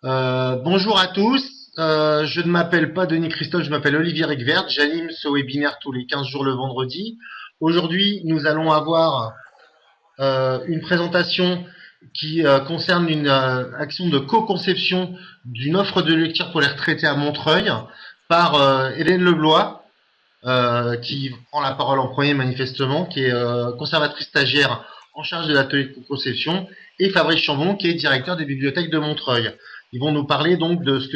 Bonjour à tous. Je ne m'appelle pas Denis Christophe, je m'appelle Olivier Rigvert. J'anime ce webinaire tous les 15 jours le vendredi. Aujourd'hui, nous allons avoir une présentation qui concerne une action de co-conception d'une offre de lecture pour les retraités à Montreuil par Hélène Leblois, qui prend la parole en premier manifestement, qui est conservatrice stagiaire en charge de l'atelier de conception, et Fabrice Chambon, qui est directeur des bibliothèques de Montreuil. Ils vont nous parler donc de ce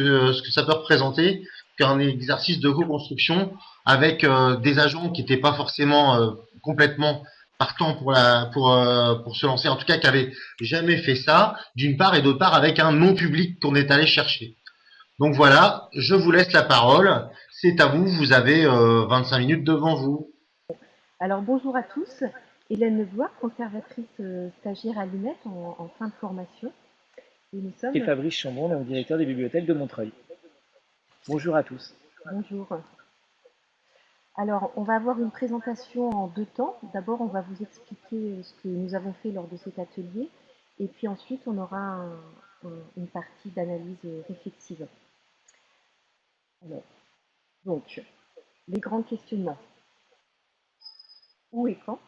que ça peut représenter qu'un exercice de co-construction avec des agents qui n'étaient pas forcément complètement partants pour se lancer, en tout cas qui n'avaient jamais fait ça, d'une part, et d'autre part avec un non public qu'on est allé chercher. Donc voilà, je vous laisse la parole. C'est à vous, vous avez 25 minutes devant vous. Alors bonjour à tous, Hélène Leblois, conservatrice stagiaire à l'UNET en fin de formation. Et nous Et sommes. Fabrice Chambon, donc directeur des bibliothèques de Montreuil. Bonjour à tous. Bonjour. Alors on va avoir une présentation en deux temps. D'abord on va vous expliquer ce que nous avons fait lors de cet atelier et puis ensuite on aura une partie d'analyse réflexive. Alors, donc, les grands questionnements. Où et quand?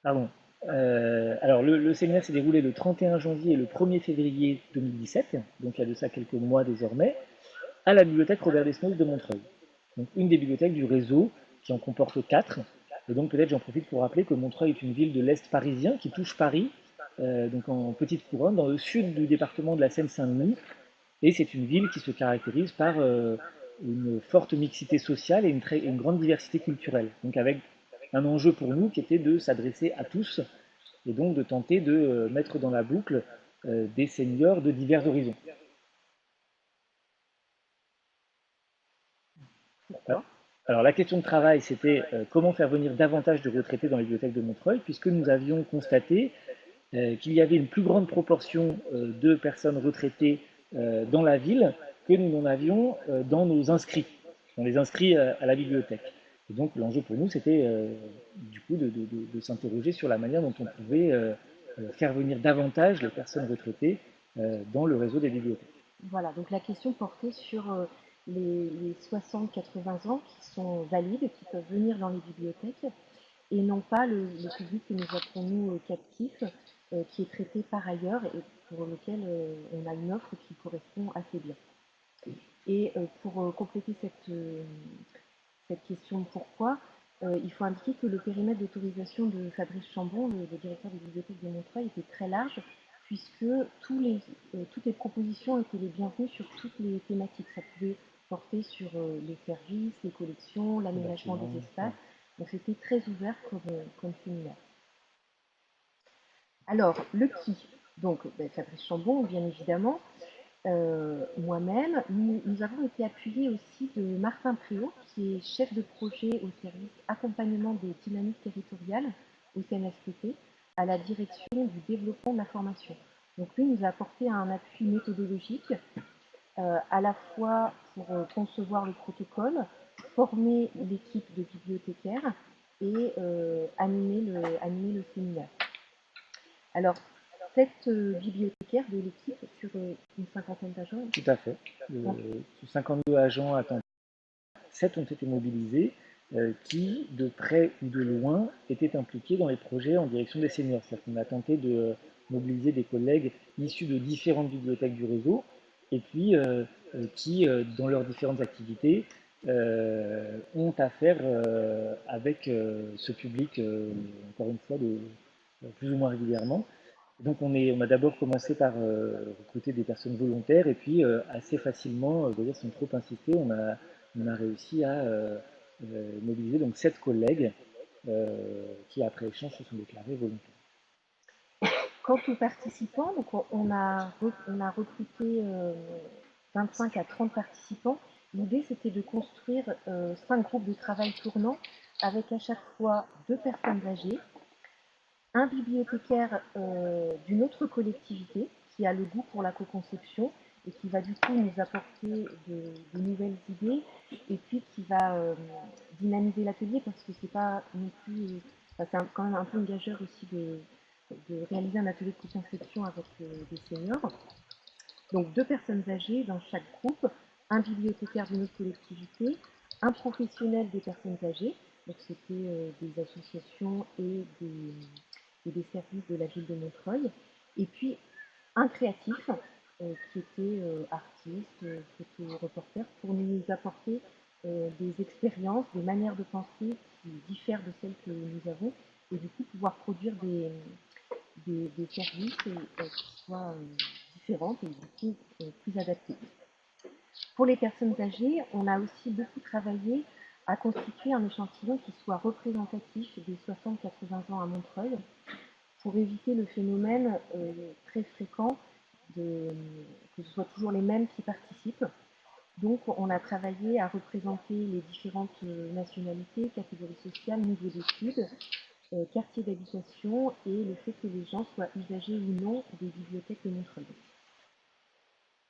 Pardon. Alors le séminaire s'est déroulé le 31 janvier et le 1er février 2017, donc il y a de ça quelques mois désormais, à la bibliothèque Robert Desnos de Montreuil. Donc une des bibliothèques du réseau qui en comporte 4. Et donc peut-être j'en profite pour rappeler que Montreuil est une ville de l'Est parisien qui touche Paris, donc en petite couronne, dans le sud du département de la Seine-Saint-Denis. Et c'est une ville qui se caractérise par une forte mixité sociale et une grande diversité culturelle. Donc avec un enjeu pour nous qui était de s'adresser à tous et donc de tenter de mettre dans la boucle des seniors de divers horizons. Pourquoi? Alors la question de travail, c'était comment faire venir davantage de retraités dans les bibliothèques de Montreuil, puisque nous avions constaté qu'il y avait une plus grande proportion de personnes retraitées dans la ville que nous n'en avions dans nos inscrits, dans les inscrits à la bibliothèque. Et donc l'enjeu pour nous, c'était du coup de s'interroger sur la manière dont on pouvait faire venir davantage les personnes retraitées dans le réseau des bibliothèques. Voilà, donc la question portait sur les 60-80 ans qui sont valides et qui peuvent venir dans les bibliothèques et non pas le public que nous appelons nous captif, qui est traité par ailleurs et pour lequel on a une offre qui correspond assez bien. Et pour compléter cette question pourquoi, il faut indiquer que le périmètre d'autorisation de Fabrice Chambon, le directeur des bibliothèques de Montreuil, était très large puisque toutes les propositions étaient les bienvenues sur toutes les thématiques. Ça pouvait porter sur les services, les collections, l'aménagement des espaces. Donc c'était très ouvert comme séminaire. Alors, le qui? Donc, Fabrice Chambon, bien évidemment, moi-même, nous avons été appuyés aussi de Martin Préau, qui est chef de projet au service accompagnement des dynamiques territoriales au CNSPT, à la direction du développement de la formation. Donc lui nous a apporté un appui méthodologique, à la fois pour concevoir le protocole, former l'équipe de bibliothécaires et animer le séminaire. Alors, cette bibliothécaire de l'équipe sur une cinquantaine d'agents. Tout à fait. Sur 52 agents à temps, 7 ont été mobilisés qui, de près ou de loin, étaient impliqués dans les projets en direction des seniors. C'est-à-dire qu'on a tenté de mobiliser des collègues issus de différentes bibliothèques du réseau et puis qui, dans leurs différentes activités, ont à faire avec ce public, encore une fois, plus ou moins régulièrement. Donc on a d'abord commencé par recruter des personnes volontaires et puis assez facilement, sans trop insister, on a réussi à mobiliser donc 7 collègues qui après échange se sont déclarés volontaires. Quant aux participants, donc on a recruté 25 à 30 participants. L'idée, c'était de construire 5 groupes de travail tournants avec à chaque fois 2 personnes âgées, un bibliothécaire d'une autre collectivité qui a le goût pour la co-conception et qui va du coup nous apporter de nouvelles idées et puis qui va dynamiser l'atelier parce que c'est pas non plus, enfin, c'est quand même un peu une gageure aussi de réaliser un atelier de co-conception avec des seniors. Donc 2 personnes âgées dans chaque groupe, un bibliothécaire d'une autre collectivité, un professionnel des personnes âgées, donc c'était des associations et des services de la ville de Montreuil, et puis un créatif qui était artiste, photo, reporter, pour nous apporter des expériences, des manières de penser qui diffèrent de celles que nous avons, et du coup pouvoir produire des services qui soient différentes et du coup plus adaptées. Pour les personnes âgées, on a aussi beaucoup travaillé à constituer un échantillon qui soit représentatif des 60-80 ans à Montreuil pour éviter le phénomène très fréquent que ce soit toujours les mêmes qui participent. Donc on a travaillé à représenter les différentes nationalités, catégories sociales, niveaux d'études, quartiers d'habitation et le fait que les gens soient usagers ou non des bibliothèques de Montreuil.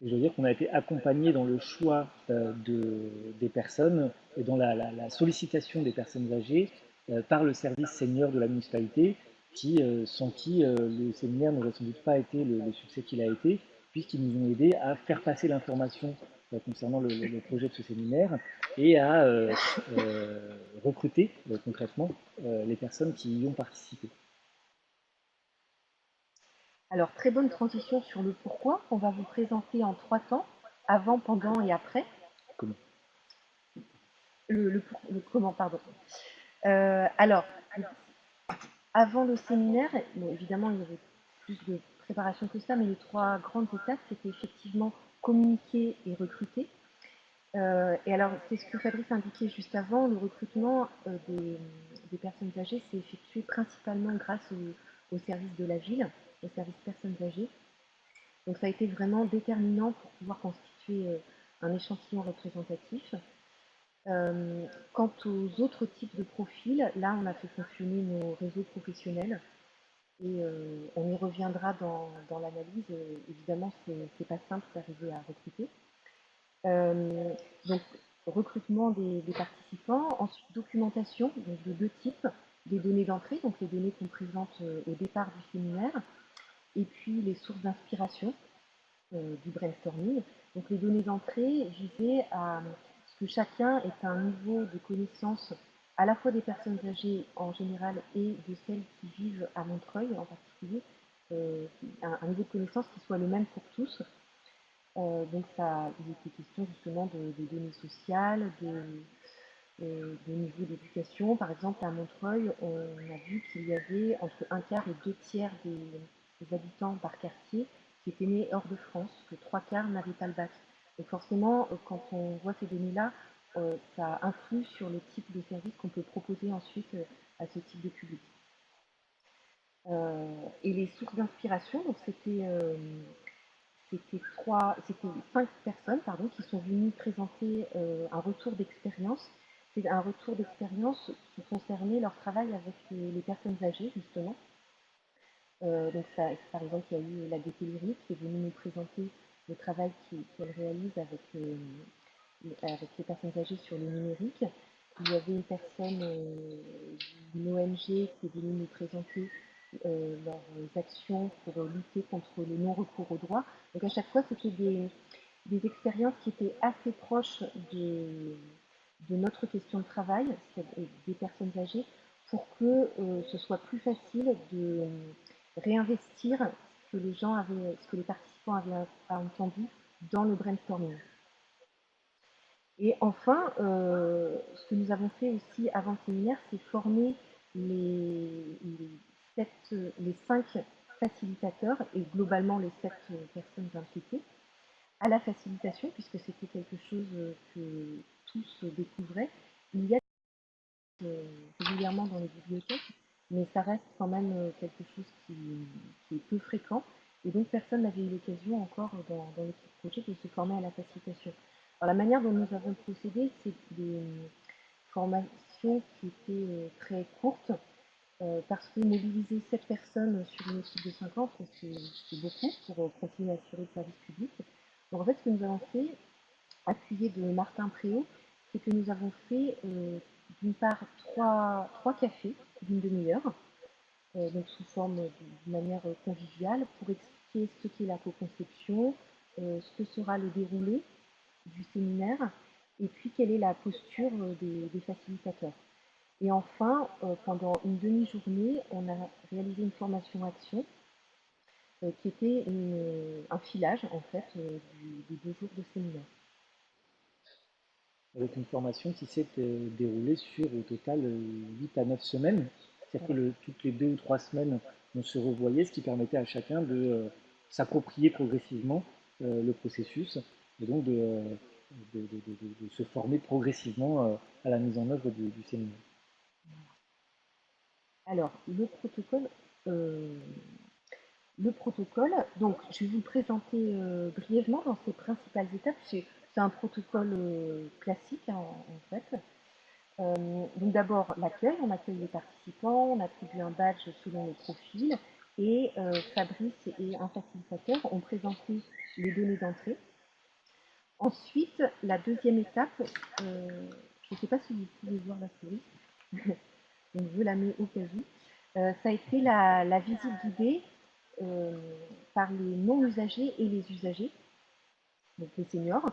Et je veux dire qu'on a été accompagné dans le choix des personnes et dans la sollicitation des personnes âgées par le service senior de la municipalité, sans qui le séminaire n'aurait sans doute pas été le succès qu'il a été, puisqu'ils nous ont aidés à faire passer l'information concernant le projet de ce séminaire et à recruter concrètement les personnes qui y ont participé. Alors, très bonne transition sur le pourquoi, qu'on va vous présenter en 3 temps, avant, pendant et après. Comment? Le comment, pardon. Alors, avant le séminaire, bon, évidemment, il y avait plus de préparation que ça, mais les 3 grandes étapes, c'était effectivement communiquer et recruter. Et alors, c'est ce que Fabrice indiquait juste avant, le recrutement des personnes âgées s'est effectué principalement grâce au service de la ville, au service personnes âgées. Donc ça a été vraiment déterminant pour pouvoir constituer un échantillon représentatif. Quant aux autres types de profils, là on a fait fonctionner nos réseaux professionnels et on y reviendra dans l'analyse. Évidemment, c'est pas simple d'arriver à recruter. Donc recrutement des participants, ensuite documentation donc de 2 types, des données d'entrée, donc les données qu'on présente au départ du séminaire, et puis les sources d'inspiration du brainstorming. Donc les données d'entrée visaient à ce que chacun ait un niveau de connaissance à la fois des personnes âgées en général et de celles qui vivent à Montreuil en particulier, un niveau de connaissance qui soit le même pour tous. Donc ça, il était question justement de données sociales, de niveau d'éducation. Par exemple, à Montreuil, on a vu qu'il y avait entre un quart et 2 tiers des habitants par quartier qui étaient nés hors de France, que 3 quarts n'avaient pas le bac. Donc forcément, quand on voit ces données-là, ça influe sur le type de service qu'on peut proposer ensuite à ce type de public. Et les sources d'inspiration, donc c'était 5 personnes pardon, qui sont venues présenter un retour d'expérience. C'est un retour d'expérience qui concernait leur travail avec les personnes âgées, justement. Donc, par exemple, il y a eu la Gaieté Lyrique qui est venue nous présenter le travail qu'elle réalise avec les personnes âgées sur le numérique. Il y avait une personne d'une ONG qui est venue nous présenter leurs actions pour lutter contre le non-recours aux droits. Donc à chaque fois, c'était des expériences qui étaient assez proches de notre question de travail, des personnes âgées, pour que ce soit plus facile de réinvestir ce que les participants avaient entendu dans le brainstorming. Et enfin, ce que nous avons fait aussi avant le séminaire, c'est former les 5 facilitateurs et globalement les 7 personnes impliquées à la facilitation, puisque c'était quelque chose que tous découvraient. Il y a régulièrement dans les bibliothèques, mais ça reste quand même quelque chose qui est peu fréquent. Et donc personne n'avait eu l'occasion encore dans l'équipe projet de se former à la facilitation. Alors la manière dont nous avons procédé, c'est des formations qui étaient très courtes, parce que mobiliser 7 personnes sur une équipe de 50, c'est beaucoup pour continuer à assurer le service public. Donc en fait, ce que nous avons fait, appuyé de Martin Préau, c'est que nous avons fait d'une part 3 cafés d'une demi-heure, donc sous forme d'une manière conviviale, pour expliquer ce qu'est la co-conception, ce que sera le déroulé du séminaire et puis quelle est la posture des facilitateurs. Et enfin, pendant une demi-journée, on a réalisé une formation action qui était un filage en fait des 2 jours de séminaire. Avec une formation qui s'est déroulée sur au total 8 à 9 semaines. C'est-à-dire que toutes les 2 ou 3 semaines, on se revoyait, ce qui permettait à chacun de s'approprier progressivement le processus et donc de se former progressivement à la mise en œuvre du séminaire. Alors, euh, le protocole, donc je vais vous le présenter brièvement dans ses principales étapes. C'est un protocole classique hein, en fait. Donc d'abord l'accueil, on accueille les participants, on attribue un badge selon les profils et Fabrice et un facilitateur ont présenté les données d'entrée. Ensuite, la deuxième étape, je ne sais pas si vous pouvez voir la souris, donc je la mets au cas où, ça a été la visite guidée par les non-usagers et les usagers, donc les seniors,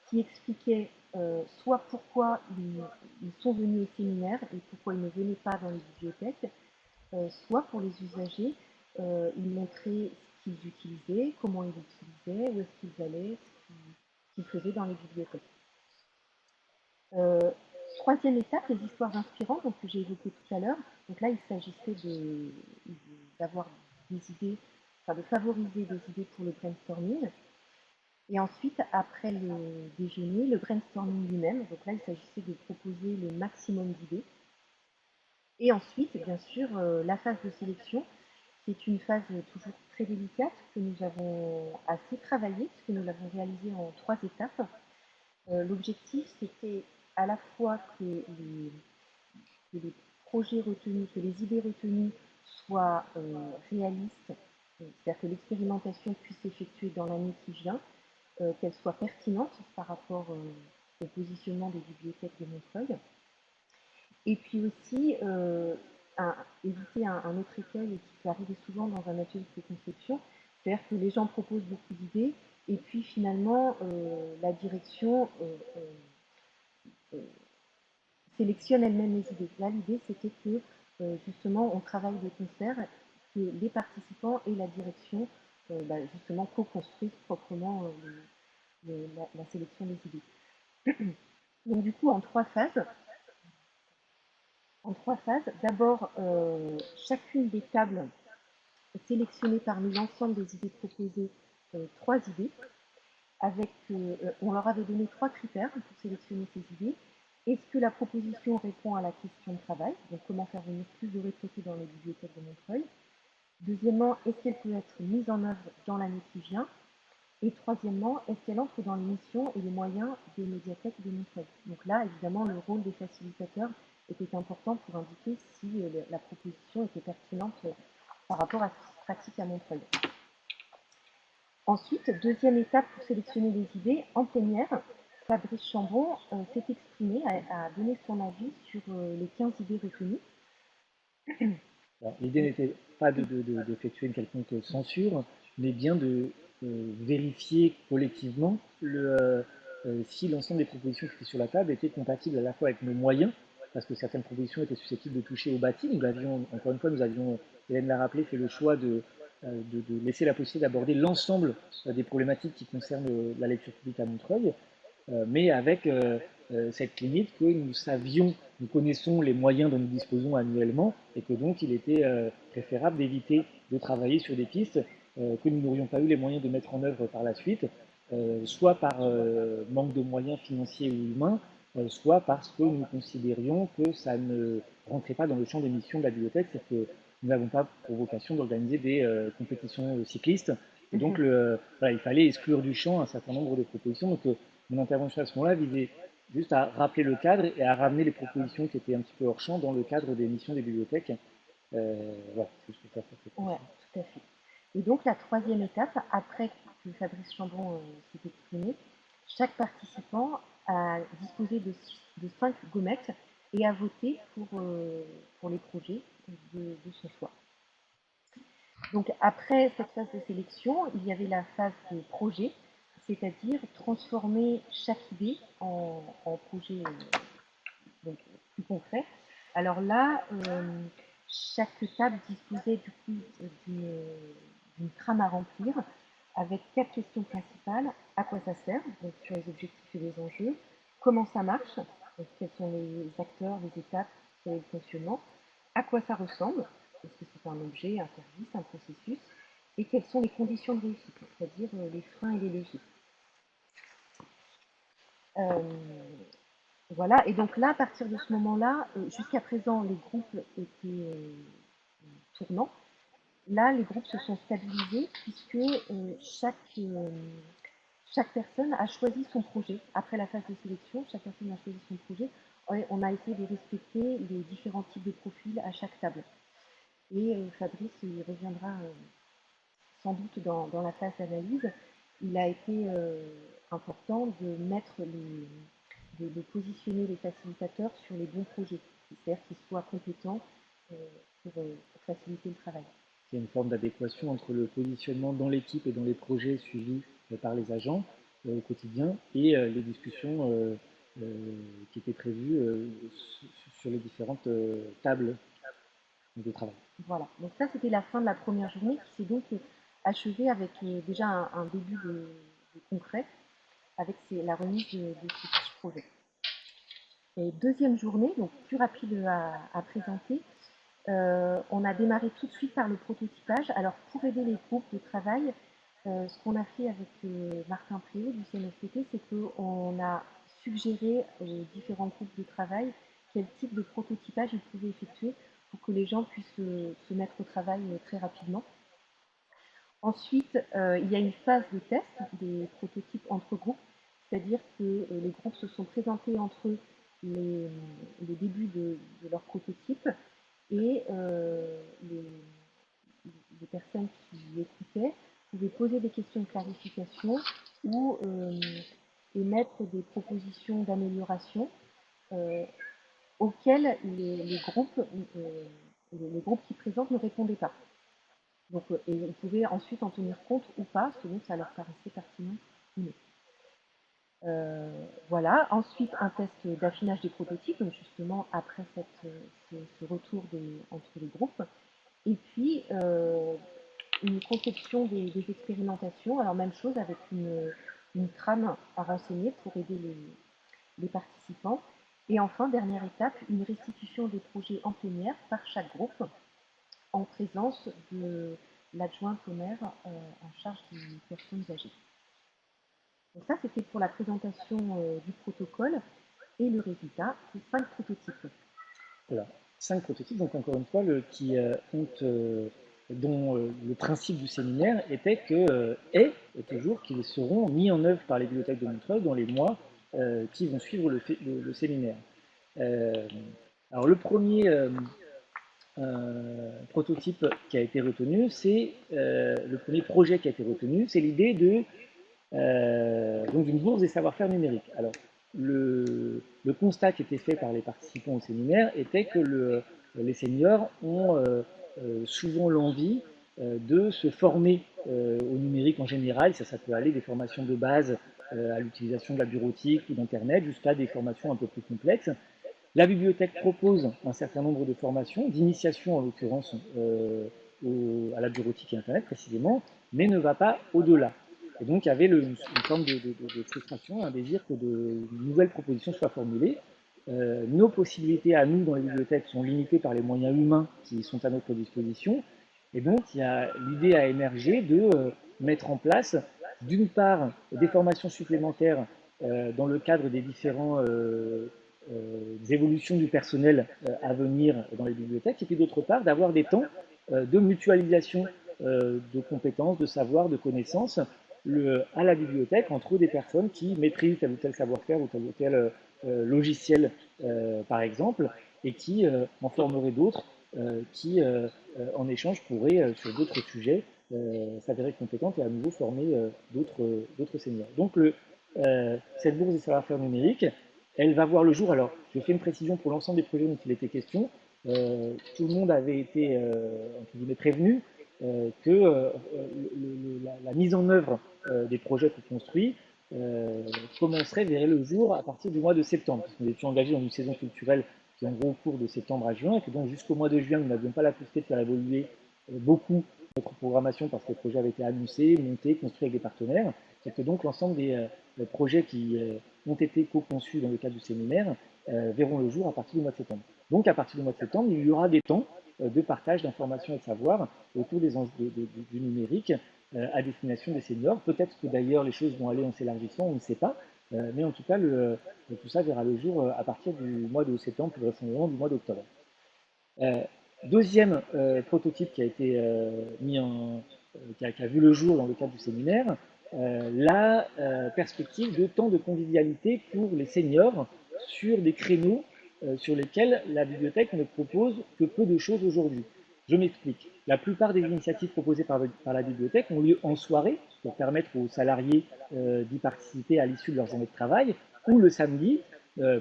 qui expliquaient soit pourquoi ils sont venus au séminaire et pourquoi ils ne venaient pas dans les bibliothèques, soit pour les usagers, ils montraient ce qu'ils utilisaient, comment ils l'utilisaient, où est-ce qu'ils allaient, ce qu'ils faisaient dans les bibliothèques. Troisième étape, les histoires inspirantes, donc, que j'ai évoquées tout à l'heure. Donc là, il s'agissait d'avoir des idées, enfin de favoriser des idées pour le brainstorming. Et ensuite, après le déjeuner, le brainstorming lui-même. Donc là, il s'agissait de proposer le maximum d'idées. Et ensuite, bien sûr, la phase de sélection, qui est une phase toujours très délicate, que nous avons assez travaillée, puisque nous l'avons réalisée en 3 étapes. L'objectif, c'était à la fois que les projets retenus, que les idées retenues soient réalistes, c'est-à-dire que l'expérimentation puisse s'effectuer dans l'année qui vient, qu'elle soit pertinente par rapport au positionnement des bibliothèques de Montreuil, et puis aussi éviter un autre écueil qui peut arriver souvent dans un atelier de conception, c'est-à-dire que les gens proposent beaucoup d'idées, et puis finalement la direction sélectionne elle-même les idées. Là, l'idée, c'était que justement, on travaille de concert, que les participants et la direction justement co-construisent proprement la sélection des idées. Donc du coup, en trois phases. D'abord, chacune des tables est sélectionnée parmi l'ensemble des idées proposées 3 idées. On leur avait donné 3 critères pour sélectionner ces idées. Est-ce que la proposition répond à la question de travail, donc comment faire venir plus de rétrocés dans les bibliothèques de Montreuil. Deuxièmement, est-ce qu'elle peut être mise en œuvre dans l'année qui vient. Et troisièmement, est-ce qu'elle entre dans les missions et les moyens des médiathèques de Montreuil. Donc là, évidemment, le rôle des facilitateurs était important pour indiquer si la proposition était pertinente par rapport à ce qui se pratique à Montreuil. Ensuite, deuxième étape pour sélectionner les idées, en plénière, Fabrice Chambon s'est exprimé, a donné son avis sur les 15 idées retenues. L'idée n'était pas d'effectuer une quelconque censure, mais bien de vérifier collectivement si l'ensemble des propositions qui étaient sur la table étaient compatibles à la fois avec nos moyens, parce que certaines propositions étaient susceptibles de toucher au bâti. Nous avions, encore une fois, Hélène l'a rappelé, fait le choix de laisser la possibilité d'aborder l'ensemble des problématiques qui concernent la lecture publique à Montreuil, mais avec cette limite que nous connaissons les moyens dont nous disposons annuellement et que donc il était préférable d'éviter de travailler sur des pistes que nous n'aurions pas eu les moyens de mettre en œuvre par la suite, soit par manque de moyens financiers ou humains, soit parce que nous considérions que ça ne rentrait pas dans le champ des missions de la bibliothèque, c'est que nous n'avons pas pour vocation d'organiser des compétitions cyclistes. Et donc, voilà, il fallait exclure du champ un certain nombre de propositions. Donc, mon intervention à ce moment-là visait juste à rappeler le cadre et à ramener les propositions qui étaient un petit peu hors champ dans le cadre des missions des bibliothèques. Voilà, je peux faire ça. Oui, tout à fait. Et donc, la troisième étape, après que Fabrice Chambon s'est exprimé, chaque participant a disposé de 5 gommettes et a voté pour les projets de son choix. Donc après cette phase de sélection, il y avait la phase de projet. c'est-à-dire transformer chaque idée en projet donc, plus concret. Alors là, chaque table disposait du coup d'une trame à remplir avec 4 questions principales. À quoi ça sert, donc sur les objectifs et les enjeux. Comment ça marche, donc quels sont les acteurs, les étapes, quel est le fonctionnement. À quoi ça ressemble, est-ce que c'est un objet, un service, un processus. Et quelles sont les conditions de réussite, c'est-à-dire les freins et les leviers. Voilà, et donc là, à partir de ce moment-là, jusqu'à présent, les groupes étaient tournants. Là, les groupes se sont stabilisés puisque chaque personne a choisi son projet. Après la phase de sélection, chaque personne a choisi son projet. Et on a essayé de respecter les différents types de profils à chaque table. Et Fabrice y reviendra sans doute dans la phase d'analyse. Il a été important de mettre de positionner les facilitateurs sur les bons projets, c'est-à-dire qu'ils soient compétents pour faciliter le travail. Il y a une forme d'adéquation entre le positionnement dans l'équipe et dans les projets suivis par les agents au quotidien et les discussions qui étaient prévues sur les différentes tables de travail. Voilà, donc ça c'était la fin de la première journée qui s'est donc achevée avec déjà un début de concret avec la remise de ce fiche projet. Et deuxième journée, donc plus rapide à présenter, on a démarré tout de suite par le prototypage. Alors pour aider les groupes de travail, ce qu'on a fait avec Martin Préau du CNFPT, c'est qu'on a suggéré aux différents groupes de travail quel type de prototypage ils pouvaient effectuer pour que les gens puissent se mettre au travail très rapidement. Ensuite, il y a une phase de test des prototypes entre groupes, c'est-à-dire que les groupes se sont présentés entre eux les débuts de leur prototype et les personnes qui écoutaient pouvaient poser des questions de clarification ou émettre des propositions d'amélioration auxquelles les groupes qui présentent ne répondaient pas. Donc, et on pouvait ensuite en tenir compte ou pas, selon que ça leur paraissait pertinent ou non. Voilà, ensuite un test d'affinage des prototypes, donc justement après ce retour entre les groupes. Et puis une conception des expérimentations, alors même chose avec une trame à renseigner pour aider les participants. Et enfin, dernière étape, une restitution des projets en plénière par chaque groupe en présence de l'adjointe au maire en charge des personnes âgées. Donc ça, c'était pour la présentation du protocole et le résultat, c'est 5 prototypes. Voilà, 5 prototypes, donc encore une fois, dont le principe du séminaire était que, et toujours qu'ils seront mis en œuvre par les bibliothèques de Montreuil dans les mois qui vont suivre le séminaire. Alors le premier prototype qui a été retenu, c'est le premier projet qui a été retenu, c'est l'idée donc d'une bourse des savoir-faire numériques. Alors le constat qui était fait par les participants au séminaire était que les seniors ont souvent l'envie de se former au numérique en général. Ça peut aller des formations de base à l'utilisation de la bureautique ou d'Internet jusqu'à des formations un peu plus complexes. La bibliothèque propose un certain nombre de formations, d'initiation en l'occurrence à la bureautique et Internet précisément, mais ne va pas au-delà. Et donc il y avait une forme de frustration, un désir que de nouvelles propositions soient formulées. Nos possibilités à nous dans les bibliothèques sont limitées par les moyens humains qui sont à notre disposition. Et donc l'idée a émergé de mettre en place d'une part des formations supplémentaires dans le cadre des différents évolutions du personnel à venir dans les bibliothèques, et puis d'autre part d'avoir des temps de mutualisation de compétences, de savoirs, de connaissances à la bibliothèque entre des personnes qui maîtrisent tel ou tel savoir-faire ou tel ou tel logiciel, par exemple, et qui en formeraient d'autres qui, en échange, pourraient, sur d'autres sujets, s'avérer compétentes et à nouveau former d'autres seniors. Donc, cette bourse des savoir-faire numériques, elle va voir le jour. Alors, je fais une précision pour l'ensemble des projets dont il était question. Tout le monde avait été, entre guillemets, prévenu. la mise en œuvre des projets construits commencerait, verrait le jour à partir du mois de septembre, parce qu'on est engagé dans une saison culturelle qui en gros cours de septembre à juin, et que donc jusqu'au mois de juin, nous n'avions pas la possibilité de faire évoluer beaucoup notre programmation parce que le projet avait été annoncé, monté, construit avec des partenaires, et que donc l'ensemble des projets qui ont été co-conçus dans le cadre du séminaire verront le jour à partir du mois de septembre. Donc à partir du mois de septembre, il y aura des temps de partage d'informations et de savoir autour des enjeux du numérique à destination des seniors. Peut-être que d'ailleurs les choses vont aller en s'élargissant, on ne sait pas, mais en tout cas tout ça verra le jour à partir du mois de septembre, plus vraisemblablement du mois d'octobre. Deuxième prototype qui a été qui a vu le jour dans le cadre du séminaire, la perspective de temps de convivialité pour les seniors sur des créneaux sur lesquels la bibliothèque ne propose que peu de choses aujourd'hui. Je m'explique. La plupart des initiatives proposées par la bibliothèque ont lieu en soirée pour permettre aux salariés d'y participer à l'issue de leur journée de travail, ou le samedi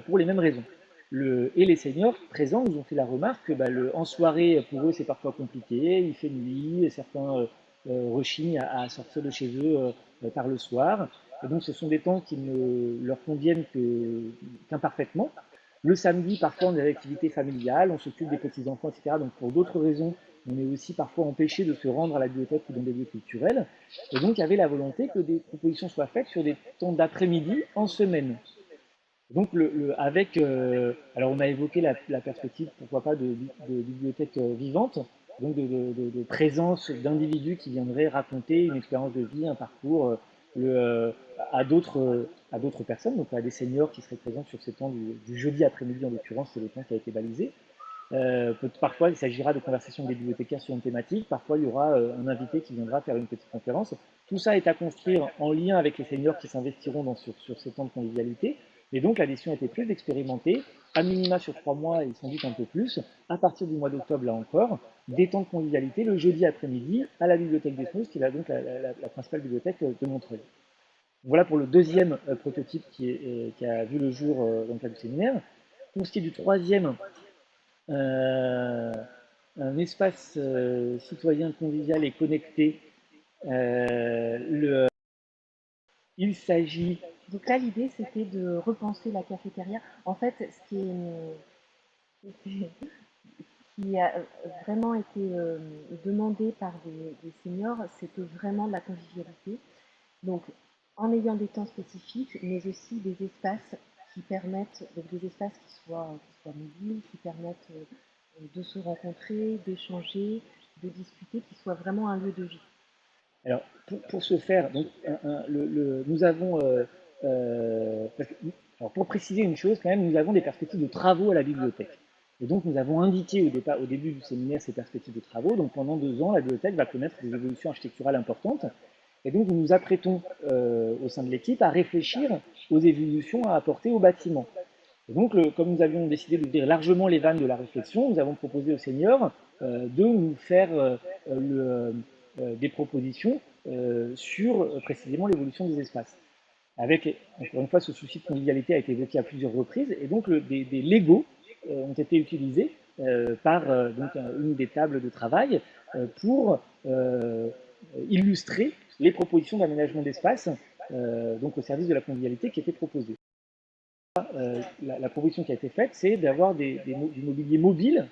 pour les mêmes raisons. Et les seniors présents nous ont fait la remarque que en soirée, pour eux, c'est parfois compliqué, il fait nuit, et certains rechignent à sortir de chez eux par le soir. Et donc, ce sont des temps qui ne leur conviennent qu'imparfaitement. Le samedi, parfois, on a des activités familiales, on s'occupe des petits-enfants, etc. Donc, pour d'autres raisons, on est aussi parfois empêché de se rendre à la bibliothèque ou dans des lieux culturels. Et donc, il y avait la volonté que des propositions soient faites sur des temps d'après-midi en semaine. Donc, alors on a évoqué la perspective, pourquoi pas, de bibliothèque vivante, donc de présence d'individus qui viendraient raconter une expérience de vie, un parcours à d'autres personnes, donc à des seniors qui seraient présents sur ces temps du jeudi après-midi, en l'occurrence, c'est le temps qui a été balisé. Parfois, il s'agira de conversations des bibliothécaires sur une thématique, parfois il y aura un invité qui viendra faire une petite conférence. Tout ça est à construire en lien avec les seniors qui s'investiront sur ces temps de convivialité. Et donc la décision a été prise d'expérimenter, à minima sur 3 mois et sans doute un peu plus, à partir du mois d'octobre là encore, des temps de convivialité le jeudi après-midi à la bibliothèque des Snous, qui est donc la principale bibliothèque de Montreuil. Voilà pour le deuxième prototype qui a vu le jour dans le cadre du séminaire. Pour ce qui est du troisième, un espace citoyen convivial et connecté. Il s'agit... Donc là, l'idée, c'était de repenser la cafétéria. En fait, ce qui a vraiment été demandé par des seniors, c'était vraiment de la convivialité. Donc, en ayant des temps spécifiques, mais aussi des espaces qui permettent, donc des espaces qui soient mobiles, qui permettent de se rencontrer, d'échanger, de discuter, qui soient vraiment un lieu de vie. Alors, pour ce faire, donc, nous avons, alors pour préciser une chose, quand même, nous avons des perspectives de travaux à la bibliothèque. Et donc, nous avons indiqué au début du séminaire ces perspectives de travaux. Donc, pendant 2 ans, la bibliothèque va connaître des évolutions architecturales importantes. Et donc, nous nous apprêtons au sein de l'équipe à réfléchir aux évolutions à apporter au bâtiment. Et donc, comme nous avions décidé d'ouvrir largement les vannes de la réflexion, nous avons proposé aux seniors de nous faire des propositions sur précisément l'évolution des espaces. Avec, encore une fois, ce souci de convivialité a été évoqué à plusieurs reprises, et donc des Legos ont été utilisés par donc, une des tables de travail pour illustrer les propositions d'aménagement d'espace donc au service de la convivialité qui étaient proposées. La proposition qui a été faite, c'est d'avoir du mobilier mobile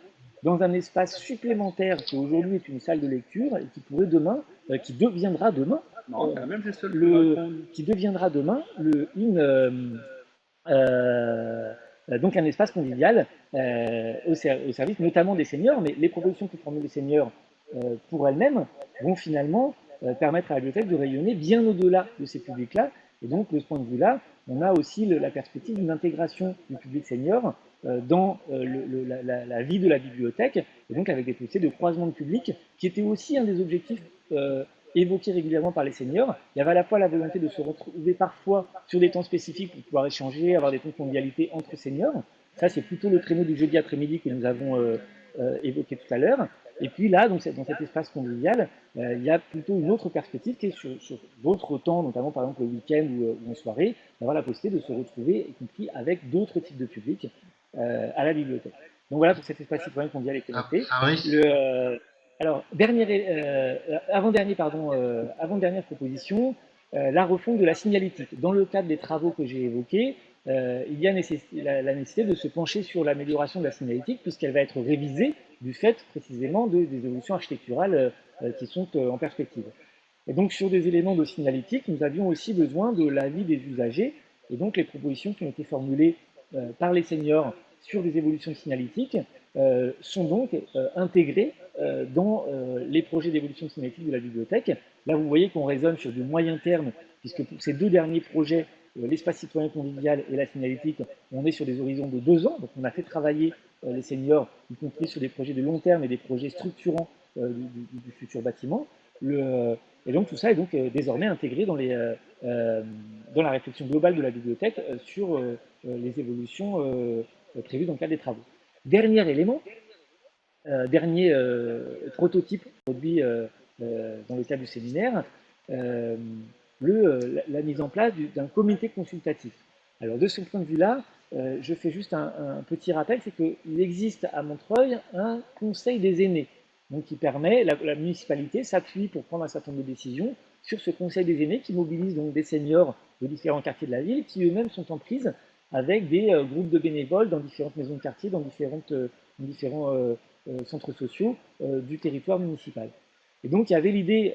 dans un espace supplémentaire qui aujourd'hui est une salle de lecture et qui pourrait demain, qui deviendra demain, donc un espace convivial au service notamment des seniors, mais les propositions que formulent les seniors pour elles-mêmes vont finalement permettre à la bibliothèque de rayonner bien au-delà de ces publics-là. Et donc, de ce point de vue-là, on a aussi la perspective d'une intégration du public senior dans la vie de la bibliothèque, et donc avec des possibilités de croisement de public, qui était aussi un des objectifs évoqués régulièrement par les seniors. Il y avait à la fois la volonté de se retrouver parfois sur des temps spécifiques pour pouvoir échanger, avoir des temps de convivialité entre seniors. Ça, c'est plutôt le créneau du jeudi après-midi que nous avons évoqué tout à l'heure. Et puis là, donc, dans cet espace convivial, il y a plutôt une autre perspective qui est sur d'autres temps, notamment par exemple le week-end ou en soirée, d'avoir la possibilité de se retrouver, y compris avec d'autres types de publics à la bibliothèque. Donc voilà pour cet espace citoyen convivial et connecté. Alors, avant-dernière proposition, la refonte de la signalétique. Dans le cadre des travaux que j'ai évoqués, il y a la nécessité de se pencher sur l'amélioration de la signalétique, puisqu'elle va être révisée du fait précisément des évolutions architecturales qui sont en perspective. Et donc, sur des éléments de signalétique, nous avions aussi besoin de l'avis des usagers, et donc les propositions qui ont été formulées par les seniors sur des évolutions signalétiques sont donc intégrées dans les projets d'évolution signalétique de la bibliothèque. Là, vous voyez qu'on raisonne sur du moyen terme, puisque pour ces deux derniers projets, l'espace citoyen convivial et la signalétique, on est sur des horizons de 2 ans. Donc, on a fait travailler les seniors, y compris sur des projets de long terme et des projets structurants du futur bâtiment. Et donc, tout ça est donc désormais intégré dans la réflexion globale de la bibliothèque sur les évolutions prévues dans le cadre des travaux. Dernier élément, dernier prototype produit dans le cadre du séminaire, la mise en place d'un comité consultatif. Alors de ce point de vue-là, je fais juste un petit rappel, c'est qu'il existe à Montreuil un conseil des aînés, donc qui permet, la municipalité s'appuie pour prendre un certain nombre de décisions sur ce conseil des aînés qui mobilise donc des seniors de différents quartiers de la ville qui eux-mêmes sont en prise avec des groupes de bénévoles dans différentes maisons de quartier, dans différents centres sociaux du territoire municipal. Et donc il y avait l'idée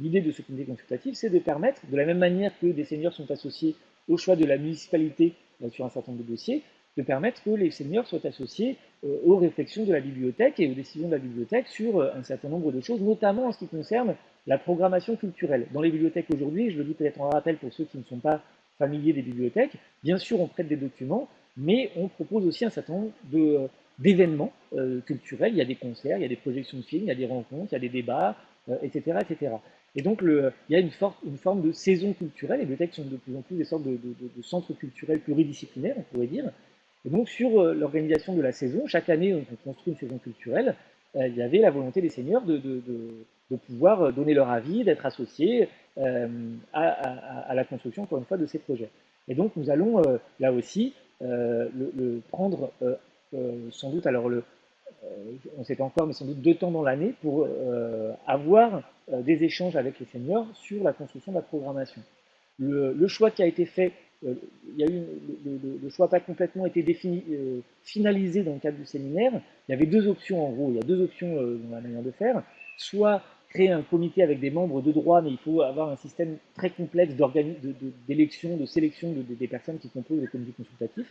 l'idée de ce comité consultatif, c'est de permettre, de la même manière que des seniors sont associés au choix de la municipalité sur un certain nombre de dossiers, de permettre que les seniors soient associés aux réflexions de la bibliothèque et aux décisions de la bibliothèque sur un certain nombre de choses, notamment en ce qui concerne la programmation culturelle. Dans les bibliothèques aujourd'hui, je le dis peut-être en rappel pour ceux qui ne sont pas familiers des bibliothèques, bien sûr on prête des documents, mais on propose aussi un certain nombre d'événements culturels. Il y a des concerts, il y a des projections de films, il y a des rencontres, il y a des débats, etc., etc. Et donc, il y a une forme de saison culturelle. Les bibliothèques sont de plus en plus des sortes de centres culturels pluridisciplinaires, on pourrait dire. Et donc, sur l'organisation de la saison, chaque année, on construit une saison culturelle. Il y avait la volonté des seniors de pouvoir donner leur avis, d'être associés à la construction, encore une fois, de ces projets. Et donc, nous allons, là aussi, prendre sans doute, alors on ne sait pas encore, mais sans doute 2 temps dans l'année pour avoir des échanges avec les seniors sur la construction de la programmation. Le choix qui a été fait, il y a eu, le choix n'a pas complètement été finalisé dans le cadre du séminaire. Il y avait 2 options en gros, il y a 2 options dans la manière de faire. Soit créer un comité avec des membres de droit, mais il faut avoir un système très complexe d'élection, de sélection des personnes qui composent le comité consultatif.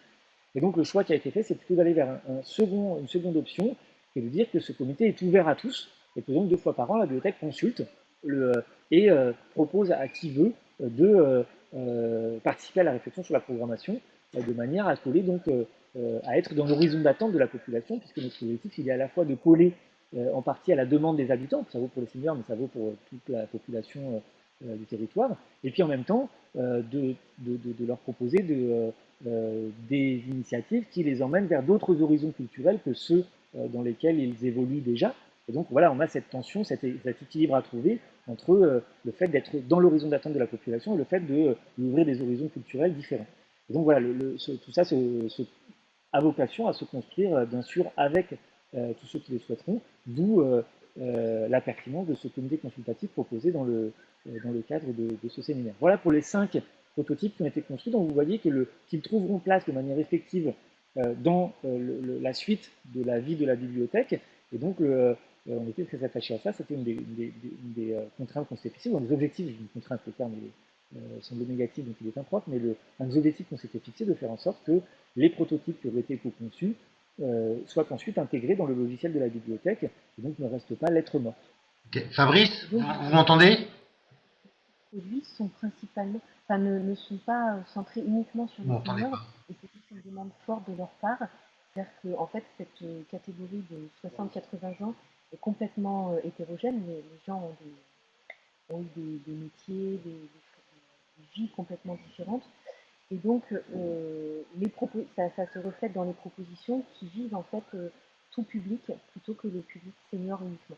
Et donc le choix qui a été fait, c'est plutôt d'aller vers une seconde option, qui est de dire que ce comité est ouvert à tous, et que donc 2 fois par an, la bibliothèque consulte et propose à qui veut de participer à la réflexion sur la programmation, de manière à coller donc à être dans l'horizon d'attente de la population, puisque notre objectif, il est à la fois de coller en partie à la demande des habitants, ça vaut pour les seniors, mais ça vaut pour toute la population du territoire, et puis en même temps de leur proposer des initiatives qui les emmènent vers d'autres horizons culturels que ceux dans lesquels ils évoluent déjà. Et donc voilà, on a cette tension, cet équilibre à trouver entre le fait d'être dans l'horizon d'attente de la population et le fait d'ouvrir des horizons culturels différents. Et donc voilà, tout ça a vocation à se construire, bien sûr, avec tous ceux qui le souhaiteront, d'où la pertinence de ce comité consultatif proposé dans le cadre de ce séminaire. Voilà pour les 5 prototypes qui ont été construits, donc vous voyez qu'ils trouveront place de manière effective dans la suite de la vie de la bibliothèque. Et donc, on était très attachés à ça. C'était une des contraintes qu'on s'était fixées, ou un des objectifs, une contrainte, le terme semble négatif, donc il est impropre, mais un des objectifs qu'on s'était fixé, de faire en sorte que les prototypes qui auraient été co-conçus soient ensuite intégrés dans le logiciel de la bibliothèque, et donc ne restent pas lettres mortes. Okay. Fabrice, Donc, vous m'entendez? les produits sont principalement, enfin, ne sont pas centrés uniquement sur Vous les m'entendez seniors, pas? et c'est juste une demande forte de leur part. C'est-à-dire que, en fait, cette catégorie de 60-80 ans est complètement hétérogène. Les gens ont eu des métiers, des vies complètement différentes. Et donc, ça se reflète dans les propositions qui visent en fait tout public plutôt que le public senior uniquement.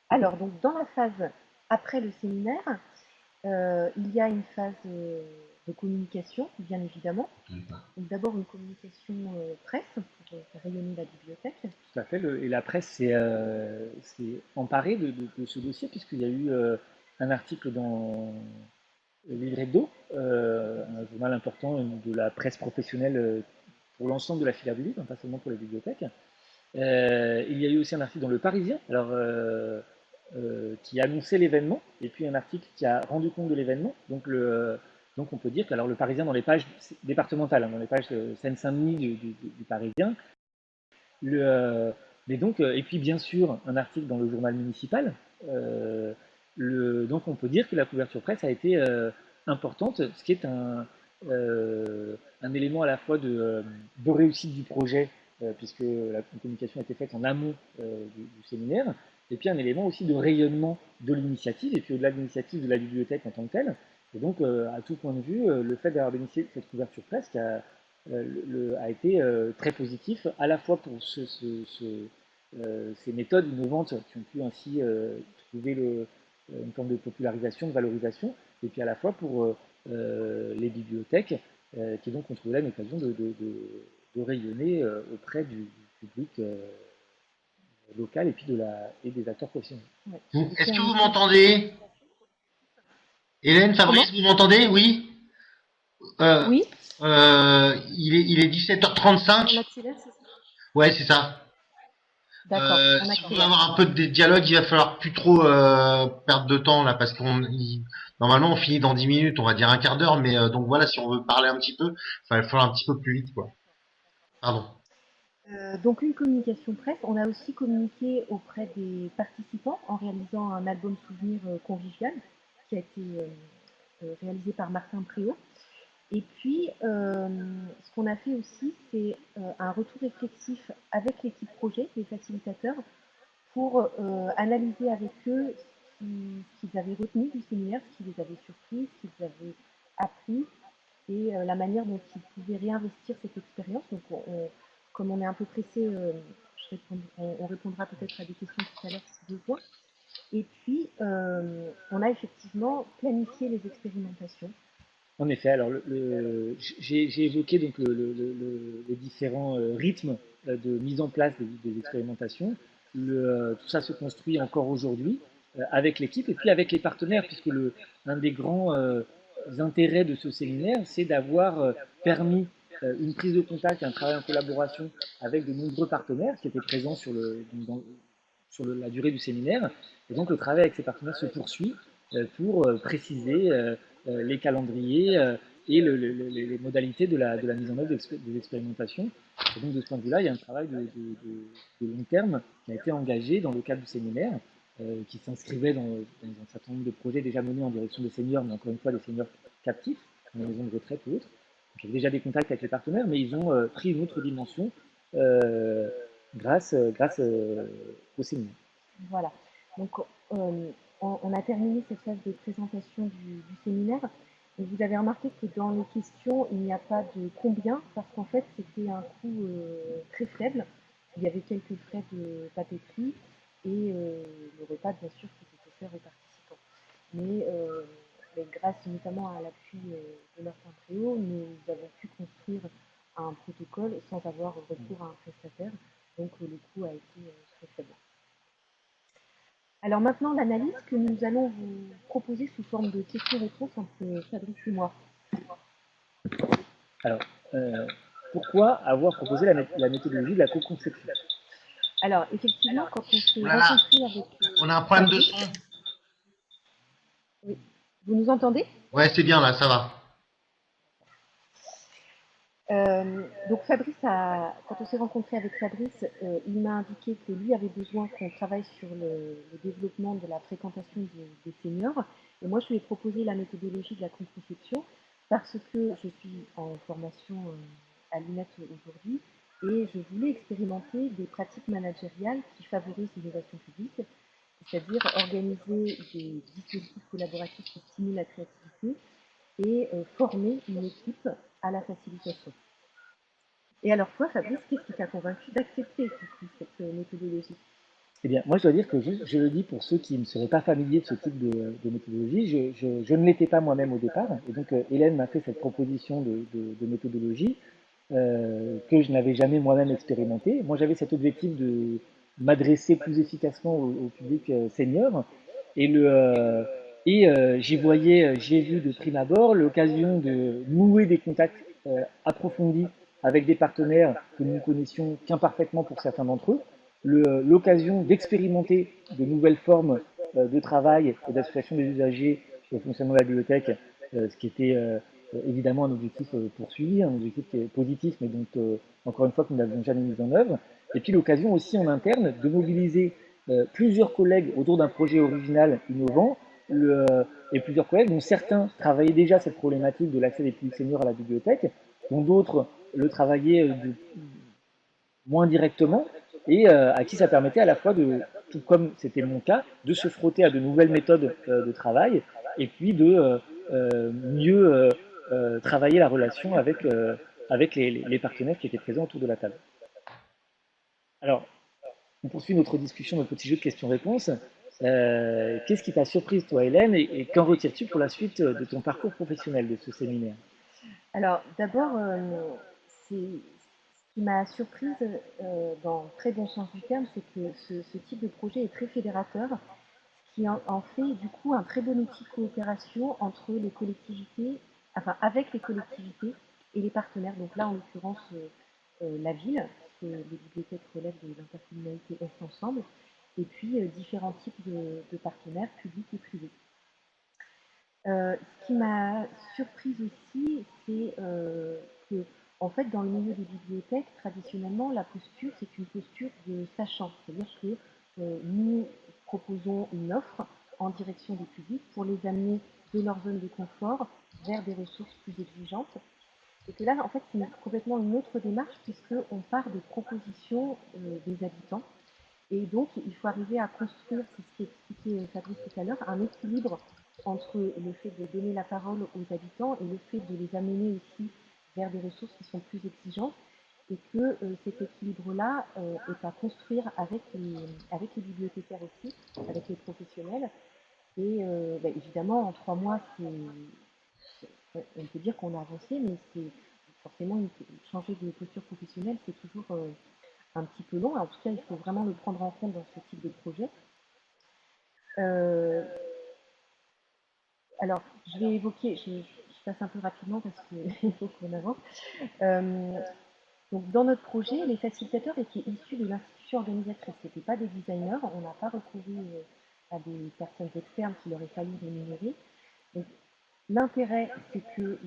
Alors, donc, dans la phase après le séminaire, il y a une phase de communication, bien évidemment. Donc d'abord une communication presse pour faire rayonner la bibliothèque. Tout à fait. Et la presse s'est emparée de ce dossier, puisqu'il y a eu un article dans le Livret d'eau, un journal important de la presse professionnelle pour l'ensemble de la filière du livre, pas seulement pour les bibliothèques. Il y a eu aussi un article dans Le Parisien, qui annonçait l'événement, et puis un article qui a rendu compte de l'événement. Donc on peut dire que Le Parisien, dans les pages départementales, dans les pages Seine-Saint-Denis du Parisien, mais donc, et puis bien sûr un article dans le journal municipal. Donc on peut dire que la couverture presse a été importante, ce qui est un élément à la fois de réussite du projet, puisque la communication a été faite en amont du séminaire, et puis un élément aussi de rayonnement de l'initiative, et puis au-delà de l'initiative de la bibliothèque en tant que telle. Et donc, à tout point de vue, le fait d'avoir bénéficié de cette couverture presse a été très positif, à la fois pour ces méthodes innovantes qui ont pu ainsi trouver une forme de popularisation, de valorisation, et puis à la fois pour les bibliothèques, qui donc ont trouvé là une occasion de rayonner auprès du public local et puis et des acteurs professionnels. Ouais. Est-ce que vous m'entendez? Hélène, Fabrice, vous m'entendez? Oui. Oui, Il est 17h35. on accélère, c'est ça? Ouais, c'est ça. D'accord, on Si on veut accélère. avoir un peu de dialogue, il va falloir plus trop perdre de temps là, parce normalement on finit dans 10 minutes, on va dire un quart d'heure, mais donc voilà, si on veut parler un petit peu, il va falloir un petit peu plus vite, quoi. Pardon. Donc une communication presse, on a aussi communiqué auprès des participants en réalisant un album souvenir convivial qui a été réalisé par Martin Préau. Et puis, ce qu'on a fait aussi, c'est un retour réflexif avec l'équipe projet, les facilitateurs, pour analyser avec eux ce qu'ils avaient retenu du séminaire, ce qui les avait surpris, ce qu'ils avaient appris et la manière dont ils pouvaient réinvestir cette expérience. Donc, comme on est un peu pressé, on répondra peut-être à des questions tout à l'heure si besoin. Et puis, on a effectivement planifié les expérimentations. En effet, alors j'ai évoqué donc les différents rythmes de mise en place des expérimentations. Tout ça se construit encore aujourd'hui avec l'équipe et puis avec les partenaires, puisque un des grands intérêts de ce séminaire, c'est d'avoir permis une prise de contact, un travail en collaboration avec de nombreux partenaires qui étaient présents sur la durée du séminaire. Et donc le travail avec ces partenaires se poursuit pour préciser les calendriers et les modalités de la mise en œuvre des expérimentations. Et donc de ce point de vue-là, il y a un travail de long terme qui a été engagé dans le cadre du séminaire, qui s'inscrivait dans un certain nombre de projets déjà menés en direction des seniors, mais encore une fois des seniors captifs, dans les maisons de retraite ou autres. Donc, il y avait déjà des contacts avec les partenaires, mais ils ont pris une autre dimension grâce au séminaire. Voilà. Donc, on a terminé cette phase de présentation du séminaire. Et vous avez remarqué que dans les questions, il n'y a pas de combien, parce qu'en fait, c'était un coût très faible. Il y avait quelques frais de papeterie et le repas, bien sûr, qui était offert aux participants. Mais grâce notamment à l'appui de Martin Préau, nous avons pu construire un protocole sans avoir recours à un prestataire. Donc, le coût a été très faible. Alors maintenant, l'analyse que nous allons vous proposer sous forme de questions-réponses entre Fabrice et moi. Alors, pourquoi avoir proposé la méthodologie de la co-conception? Alors, effectivement, quand on s'est rencontré avec... On a un problème de son. Oui. Vous nous entendez? Ouais, c'est bien là, ça va. Donc Fabrice, quand on s'est rencontré avec Fabrice, il m'a indiqué que lui avait besoin qu'on travaille sur le développement de la fréquentation des seniors. Et moi, je lui ai proposé la méthodologie de la co-conception parce que je suis en formation à l'INET aujourd'hui et je voulais expérimenter des pratiques managériales qui favorisent l'innovation publique, c'est-à-dire organiser des dispositifs collaboratifs qui stimulent la créativité et former une équipe à la facilitation. Et alors toi, Fabrice, qu'est-ce qui t'a convaincu d'accepter cette méthodologie? Eh bien, moi, je dois dire que je le dis pour ceux qui ne seraient pas familiers de ce type de méthodologie, je ne l'étais pas moi-même au départ. Et donc, Hélène m'a fait cette proposition de méthodologie que je n'avais jamais moi-même expérimenté. Moi, j'avais cet objectif de m'adresser plus efficacement au public senior. Et, j'y voyais, j'ai vu de prime abord l'occasion de nouer des contacts approfondis avec des partenaires que nous ne connaissions qu'imparfaitement pour certains d'entre eux, l'occasion d'expérimenter de nouvelles formes de travail et d'association des usagers au fonctionnement de la bibliothèque, ce qui était évidemment un objectif poursuivi, un objectif qui est positif, mais donc encore une fois que nous n'avions jamais mis en œuvre. Et puis l'occasion aussi en interne de mobiliser plusieurs collègues autour d'un projet original, innovant, et plusieurs collègues dont certains travaillaient déjà cette problématique de l'accès des publics seniors à la bibliothèque, dont d'autres le travaillaient moins directement, et à qui ça permettait à la fois de, tout comme c'était mon cas, de se frotter à de nouvelles méthodes de travail, et puis de mieux travailler la relation avec les partenaires qui étaient présents autour de la table. Alors, on poursuit notre discussion, notre petit jeu de questions-réponses. Qu'est-ce qui t'a surprise, toi, Hélène, et qu'en retires-tu pour la suite de ton parcours professionnel de ce séminaire? Alors, d'abord, ce qui m'a surprise dans le très bon sens du terme, c'est que ce type de projet est très fédérateur, ce qui en fait du coup un très bon outil de coopération entre les collectivités, enfin avec les collectivités et les partenaires. Donc là, en l'occurrence, la ville, parce que les bibliothèques relèvent de l'intercommunalité Est Ensemble, et puis différents types de partenaires publics et privés. Ce qui m'a surprise aussi, c'est que, en fait, dans le milieu des bibliothèques, traditionnellement, la posture, c'est une posture de sachant. C'est-à-dire que nous proposons une offre en direction des publics pour les amener de leur zone de confort vers des ressources plus exigeantes. Et que là, en fait, c'est complètement une autre démarche puisqu'on part des propositions des habitants. Et donc, il faut arriver à construire, c'est ce qu'expliquait Fabrice tout à l'heure, un équilibre entre le fait de donner la parole aux habitants et le fait de les amener aussi vers des ressources qui sont plus exigeantes, et que cet équilibre-là est à construire avec les bibliothécaires aussi, avec les professionnels. Et évidemment, en 3 mois, on peut dire qu'on a avancé, mais c'est forcément changer de posture professionnelle, c'est toujours un petit peu long. En tout cas, il faut vraiment le prendre en compte dans ce type de projet. Euh, alors, je vais évoquer, je passe un peu rapidement parce qu'il faut qu'on avance. Euh, donc, dans notre projet, les facilitateurs étaient issus de l'institution organisatrice. Ce n'étaient pas des designers. On n'a pas recouru à des personnes externes qu'il aurait fallu rémunérer. L'intérêt, c'est que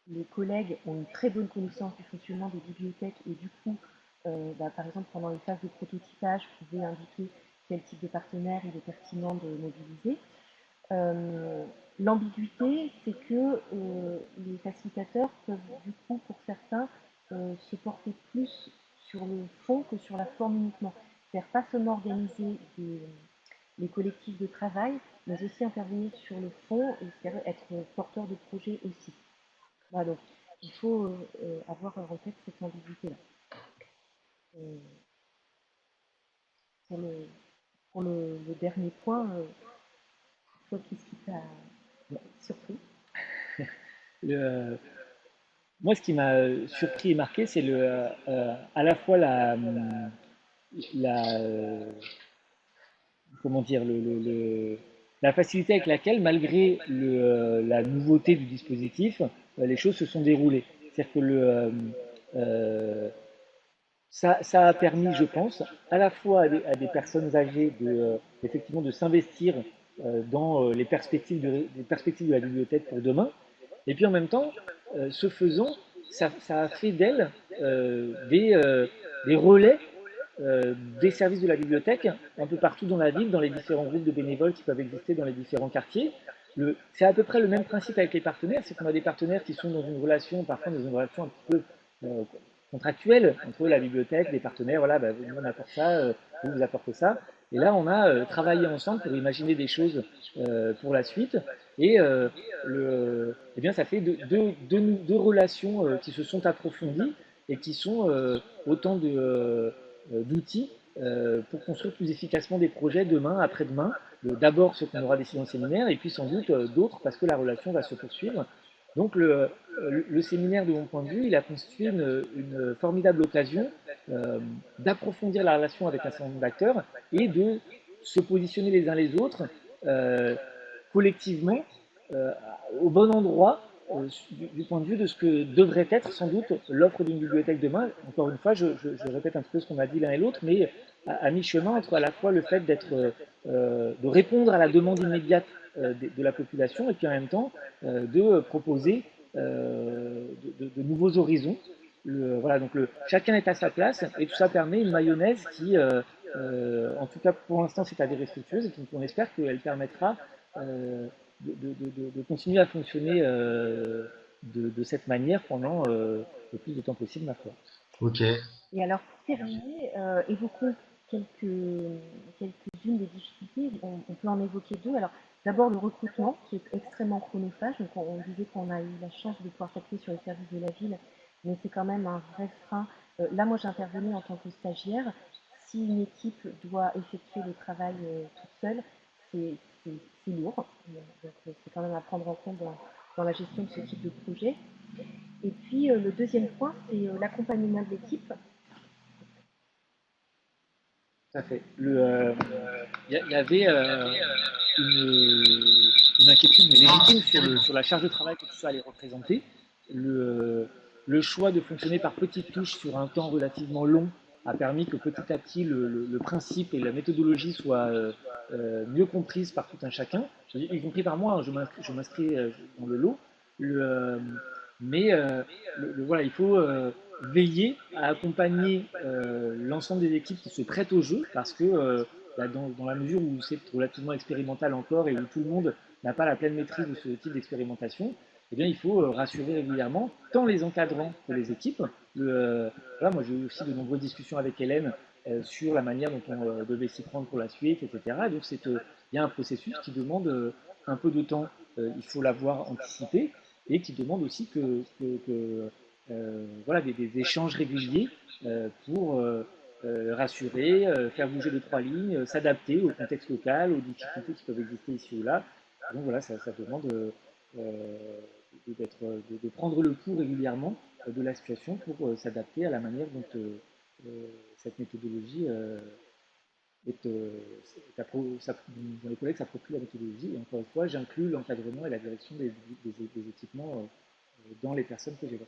les collègues ont une très bonne connaissance du fonctionnement des bibliothèques et du coup, par exemple, pendant les phases de prototypage, pouvaient indiquer quel type de partenaire il est pertinent de mobiliser. L'ambiguïté, c'est que les facilitateurs peuvent, du coup, pour certains, se porter plus sur le fond que sur la forme uniquement. C'est-à-dire pas seulement organiser les collectifs de travail, mais aussi intervenir sur le fond et c'est-à-dire être porteur de projet aussi. Voilà, donc il faut avoir en tête cette ambiguïté-là. Euh, pour le, pour le dernier point, toi, qu'est-ce qui t'a surpris? Le, Moi, ce qui m'a surpris et marqué, c'est à la fois la, comment dire, la facilité avec laquelle, malgré la nouveauté du dispositif, les choses se sont déroulées. C'est-à-dire que euh, ça a permis, je pense, à la fois à des personnes âgées effectivement de s'investir dans les perspectives de la bibliothèque pour demain, et puis en même temps, ce faisant, ça a fait d'elles des relais des services de la bibliothèque un peu partout dans la ville, dans les différents groupes de bénévoles qui peuvent exister dans les différents quartiers. C'est à peu près le même principe avec les partenaires, c'est qu'on a des partenaires qui sont dans une relation, parfois dans une relation un petit peu euh, contractuelle entre la bibliothèque, les partenaires, voilà, bah, nous on apporte ça, vous vous apportez ça. Et là, on a travaillé ensemble pour imaginer des choses pour la suite. Et eh bien, ça fait deux relations qui se sont approfondies et qui sont autant d'outils pour construire plus efficacement des projets demain, après-demain. D'abord ceux qu'on aura décidé en séminaire, et puis sans doute d'autres parce que la relation va se poursuivre. Donc le séminaire, de mon point de vue, il a constitué une formidable occasion d'approfondir la relation avec un certain nombre d'acteurs et de se positionner les uns les autres euh, collectivement euh, au bon endroit du point de vue de ce que devrait être sans doute l'offre d'une bibliothèque demain. Encore une fois, je répète un peu ce qu'on a dit l'un et l'autre, mais à mi-chemin entre à la fois le fait de répondre à la demande immédiate de la population et puis en même temps de proposer de nouveaux horizons. Voilà, donc chacun est à sa place et tout ça permet une mayonnaise qui, en tout cas pour l'instant, s'est avérée fructueuse et on espère qu'elle permettra de continuer à fonctionner de cette manière pendant le plus de temps possible, ma foi. Ok. Et alors, pour terminer, évoquons quelques-unes des difficultés. On peut en évoquer deux. Alors, d'abord, le recrutement, qui est extrêmement chronophage. Donc, on disait qu'on a eu la chance de pouvoir s'appuyer sur les services de la ville, mais c'est quand même un vrai frein. Là, moi, j'intervenais en tant que stagiaire. Si une équipe doit effectuer le travail toute seule, c'est c'est lourd. Donc, c'est quand même à prendre en compte dans la gestion de ce type de projet. Et puis, le deuxième point, c'est l'accompagnement de l'équipe. Tout à fait. Y avait une inquiétude mais légitime sur la charge de travail que tout ça allait représenter. Le choix de fonctionner par petites touches sur un temps relativement long a permis que petit à petit le principe et la méthodologie soient mieux comprises par tout un chacun, y compris par moi. Hein, je m'inscris dans le lot. Le, euh, mais voilà, il faut veiller à accompagner l'ensemble des équipes qui se prêtent au jeu parce que dans la mesure où c'est relativement expérimental encore et où tout le monde n'a pas la pleine maîtrise de ce type d'expérimentation, eh bien, il faut rassurer régulièrement tant les encadrants que les équipes. Voilà, moi, j'ai eu aussi de nombreuses discussions avec Hélène sur la manière dont on devait s'y prendre pour la suite, etc. Donc, il y a un processus qui demande un peu de temps. Il faut l'avoir anticipé et qui demande aussi voilà, des échanges réguliers pour rassurer, faire bouger deux, trois lignes, s'adapter au contexte local, aux difficultés qui peuvent exister ici ou là. Donc voilà, ça demande de prendre le pouls régulièrement de la situation pour s'adapter à la manière dont cette méthodologie dont les collègues s'approprient la méthodologie. Et encore une fois, j'inclus l'encadrement et la direction des équipements dans les personnes que j'évoque.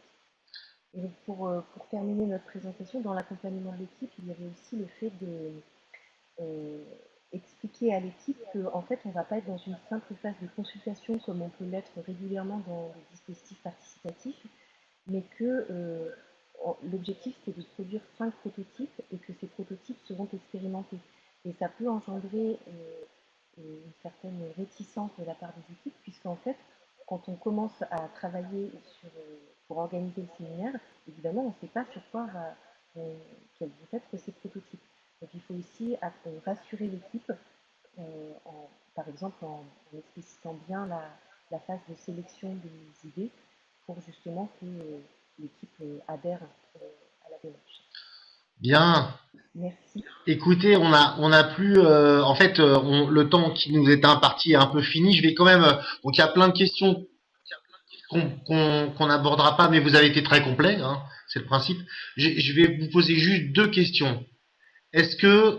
Et donc pour terminer notre présentation, dans l'accompagnement de l'équipe, il y avait aussi le fait de expliquer à l'équipe qu'en fait, on ne va pas être dans une simple phase de consultation comme on peut l'être régulièrement dans les dispositifs participatifs, mais que l'objectif, c'est de produire 5 prototypes et que ces prototypes seront expérimentés. Et ça peut engendrer une certaine réticence de la part des équipes, puisqu'en fait, quand on commence à travailler pour organiser le séminaire, évidemment, on ne sait pas sur quoi quels vont être ces prototypes. Donc il faut aussi rassurer l'équipe, par exemple en explicitant bien la phase de sélection des idées pour justement que l'équipe adhère à la démarche. Bien. Merci. Écoutez, on a plus, en fait, le temps qui nous est imparti est un peu fini. Je vais quand même, donc il y a plein de questions qu'on n'abordera pas, mais vous avez été très complet, hein, c'est le principe. Je vais vous poser juste deux questions. Est-ce que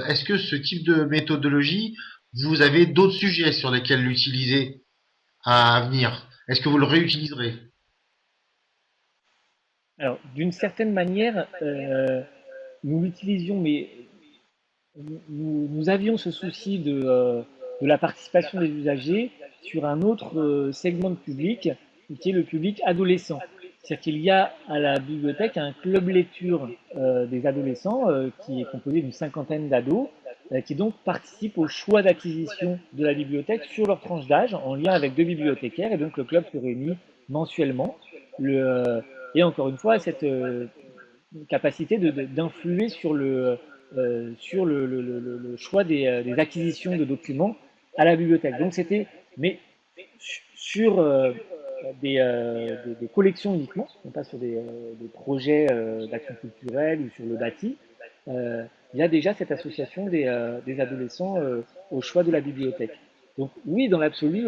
est-ce que ce type de méthodologie, vous avez d'autres sujets sur lesquels l'utiliser à venir? Est-ce que vous le réutiliserez? Alors, d'une certaine manière, nous l'utilisions, mais nous avions ce souci de la participation des usagers sur un autre segment de public, qui est le public adolescent. C'est-à-dire qu'il y a à la bibliothèque un club lecture des adolescents qui est composé d'une cinquantaine d'ados qui donc participent au choix d'acquisition de la bibliothèque sur leur tranche d'âge en lien avec deux bibliothécaires et donc le club se réunit mensuellement. Et encore une fois, cette capacité d'influer sur le choix des acquisitions de documents à la bibliothèque. Donc c'était, mais sur des collections uniquement, non pas sur des projets d'action culturelle ou sur le bâti. il y a déjà cette association des adolescents au choix de la bibliothèque. Donc oui, dans l'absolu,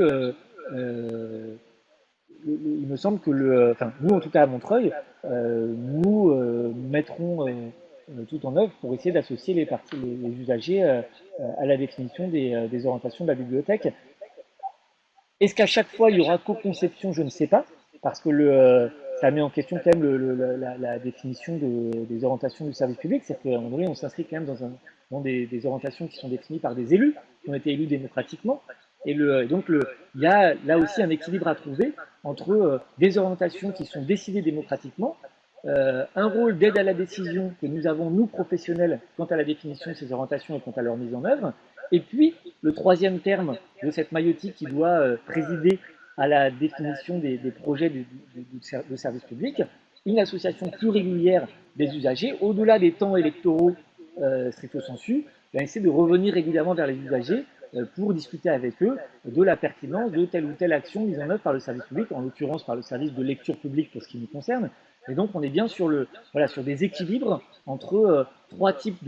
il me semble que enfin, nous en tout cas à Montreuil, nous mettrons tout en œuvre pour essayer d'associer les usagers à la définition des orientations de la bibliothèque. Est-ce qu'à chaque fois il y aura co-conception? Je ne sais pas, parce que ça met en question quand même la définition des orientations du service public. C'est qu'à un moment donné, on s'inscrit quand même dans des orientations qui sont définies par des élus, qui ont été élus démocratiquement. Donc, il y a là aussi un équilibre à trouver entre des orientations qui sont décidées démocratiquement, un rôle d'aide à la décision que nous avons, nous, professionnels, quant à la définition de ces orientations et quant à leur mise en œuvre, et puis le troisième terme de cette maïotique qui doit présider à la définition des projets de service public, une association plus régulière des usagers, au-delà des temps électoraux stricto sensu, essayer de revenir régulièrement vers les usagers pour discuter avec eux de la pertinence de telle ou telle action mise en œuvre par le service public, en l'occurrence par le service de lecture publique pour ce qui nous concerne. Et donc on est bien sur, sur des équilibres entre trois types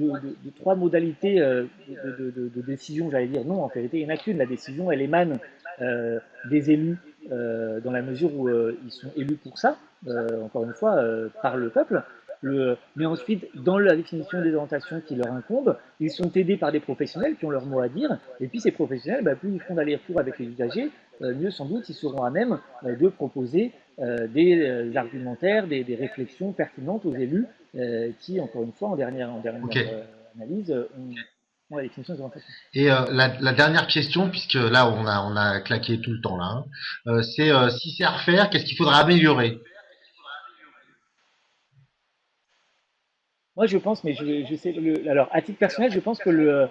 trois modalités de décision, j'allais dire. Non, en vérité, il n'y en a qu'une. La décision, elle émane des élus dans la mesure où ils sont élus pour ça, encore une fois, par le peuple. Mais ensuite, dans la définition des orientations qui leur incombent, ils sont aidés par des professionnels qui ont leur mot à dire. Et puis ces professionnels, plus ils feront d'aller-retour avec les usagers, mieux sans doute ils seront à même de proposer des argumentaires, des réflexions pertinentes aux élus qui, encore une fois, en dernière Ok. analyse, ont la définition des orientations. Et la dernière question, puisque là on a claqué tout le temps là, hein, c'est si c'est à refaire, qu'est-ce qu'il faudra améliorer? Moi, je pense, mais je sais, alors à titre personnel, je pense que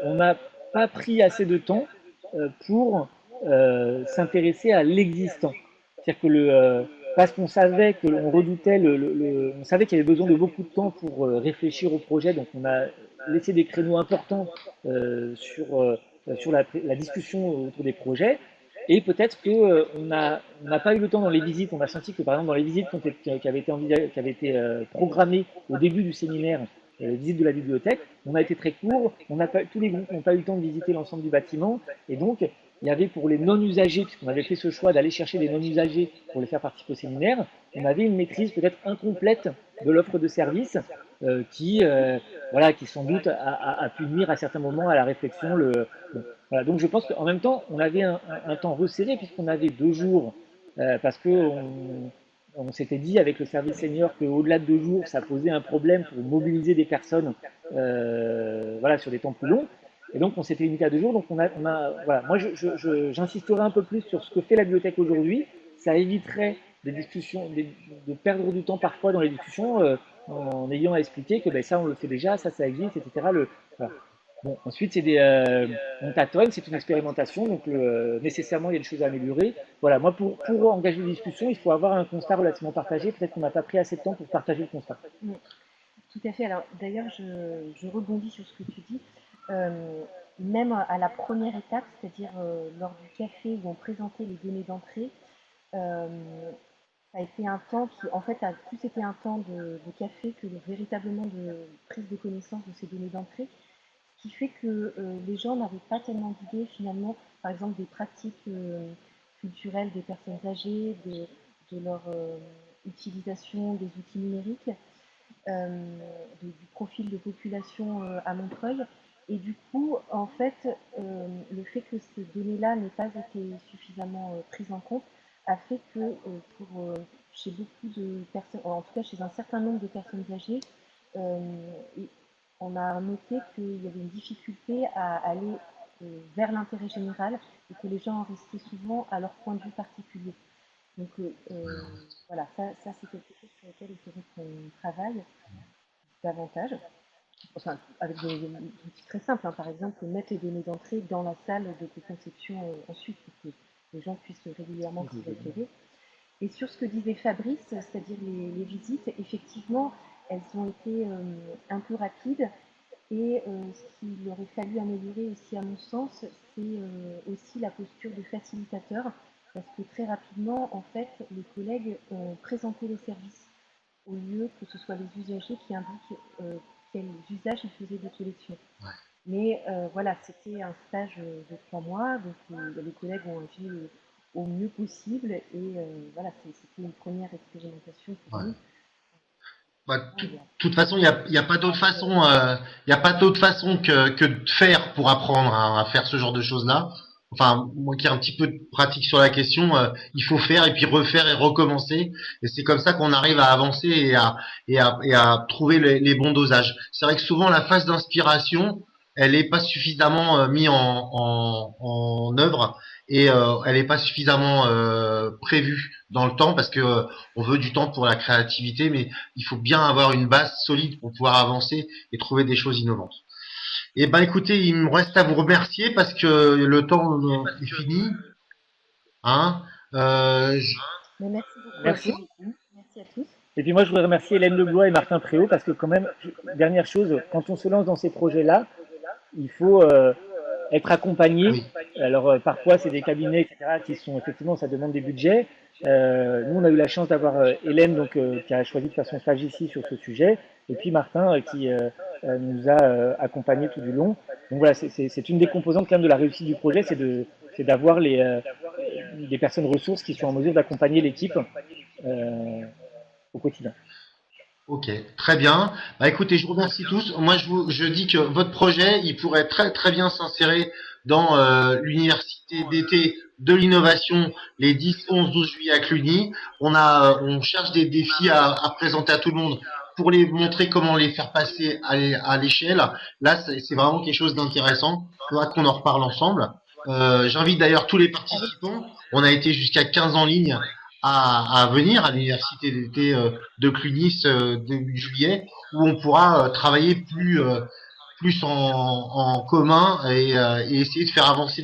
on n'a pas pris assez de temps pour s'intéresser à l'existant. C'est-à-dire que parce qu'on savait que on redoutait on savait qu'il y avait besoin de beaucoup de temps pour réfléchir au projet, donc on a laissé des créneaux importants sur la discussion autour des projets. Et peut-être que on n'a pas eu le temps dans les visites. On a senti que par exemple dans les visites qui avaient été programmées au début du séminaire, les visites de la bibliothèque, on a été très court. Tous les groupes n'ont pas eu le temps de visiter l'ensemble du bâtiment. Et donc il y avait pour les non-usagers, puisqu'on avait fait ce choix d'aller chercher des non-usagers pour les faire participer au séminaire, on avait une maîtrise peut-être incomplète de l'offre de service qui sans doute a pu nuire à certains moments à la réflexion. Voilà, donc je pense qu'en même temps, on avait un temps resserré puisqu'on avait 2 jours, parce qu'on on s'était dit avec le service senior qu'au-delà de 2 jours, ça posait un problème pour mobiliser des personnes sur des temps plus longs. Et donc on s'était limité à 2 jours. Donc voilà. Moi, j'insisterai un peu plus sur ce que fait la bibliothèque aujourd'hui. Ça éviterait des discussions, de perdre du temps parfois dans les discussions en ayant à expliquer que ça on le fait déjà, ça existe, etc. Voilà. Bon, ensuite, on tâtonne, c'est une expérimentation, donc nécessairement il y a des choses à améliorer. Voilà, moi pour engager une discussion, il faut avoir un constat relativement partagé. Peut-être qu'on n'a pas pris assez de temps pour partager le constat. Tout à fait. Alors d'ailleurs, je rebondis sur ce que tu dis. Euh, Même à la première étape, c'est-à-dire lors du café où on présentait les données d'entrée, euh, ça a été un temps qui, en fait, a plus été un temps de café que véritablement de prise de connaissance de ces données d'entrée, ce qui fait que les gens n'avaient pas tellement d'idées finalement, par exemple, des pratiques culturelles des personnes âgées, de leur utilisation des outils numériques, du profil de population à Montreuil. Et du coup, en fait, le fait que ces données-là n'aient pas été suffisamment prises en compte a fait que chez beaucoup de personnes, en tout cas chez un certain nombre de personnes âgées, euh, on a noté qu'il y avait une difficulté à aller vers l'intérêt général et que les gens en restaient souvent à leur point de vue particulier. Donc voilà, ça c'est quelque chose sur lequel il faudrait qu'on travaille davantage. Enfin, avec des outils très simples, hein. Par exemple, mettre les données d'entrée dans la salle de conception ensuite pour que les gens puissent régulièrement s'y référer. Et sur ce que disait Fabrice, c'est-à-dire les visites, effectivement, elles ont été un peu rapides. Et ce qu'il aurait fallu améliorer aussi, à mon sens, c'est aussi la posture de facilitateur, parce que très rapidement, en fait, les collègues ont présenté les services, au lieu que ce soit les usagers qui indiquent quel usage ils faisaient des collections. Ouais. Mais voilà, c'était un stage de 3 mois, donc les collègues ont agi au mieux possible et voilà, c'était une première expérimentation pour Ouais. nous. Bah, toute façon, il y a pas d'autre façon, il y a pas d'autre façon que de faire pour apprendre à faire ce genre de choses-là. Enfin, moi qui ai un petit peu de pratique sur la question, il faut faire et puis refaire et recommencer. Et c'est comme ça qu'on arrive à avancer et à trouver les bons dosages. C'est vrai que souvent la phase d'inspiration, elle est pas suffisamment mise en œuvre et elle est pas suffisamment prévue dans le temps parce que on veut du temps pour la créativité, mais il faut bien avoir une base solide pour pouvoir avancer et trouver des choses innovantes. Et ben écoutez, il me reste à vous remercier parce que le temps est fini. Hein. Je- Mais merci beaucoup à Merci. vous. Merci à tous. Et puis moi, je voudrais remercier Hélène Leblois et Martin Préau parce que quand même, dernière chose, quand on se lance dans ces projets-là, il faut être accompagné. oui, Alors parfois, c'est des cabinets, etc., qui sont effectivement, ça demande des budgets. Nous, on a eu la chance d'avoir Hélène, donc, qui a choisi de faire son stage ici sur ce sujet, et puis Martin, qui nous a accompagnés tout du long. Donc voilà, c'est une des composantes quand même de la réussite du projet, c'est d'avoir des personnes ressources qui sont en mesure d'accompagner l'équipe au quotidien. ok, très bien. Bah écoutez, je vous remercie tous. Moi, je dis que votre projet, il pourrait très très bien s'insérer dans l'université d'été de l'innovation les 10, 11, 12 juillet à Cluny. On cherche des défis à présenter à tout le monde pour les montrer comment les faire passer à l'échelle. Là, c'est vraiment quelque chose d'intéressant. Il faudra qu'on en reparle ensemble. J'invite d'ailleurs tous les participants. On a été jusqu'à 15 en ligne à venir à l'université d'été de Cluny début juillet, où on pourra travailler plus en commun et essayer de faire avancer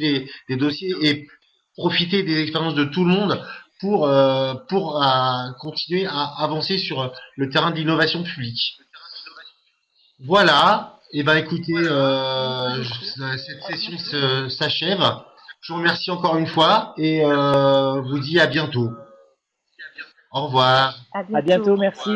les dossiers et profiter des expériences de tout le monde pour continuer à avancer sur le terrain de l'innovation publique. Voilà. Et ben écoutez, Merci beaucoup. cette session s'achève. Je vous remercie encore une fois et vous dis à bientôt. Au revoir. À À bientôt, bientôt. merci.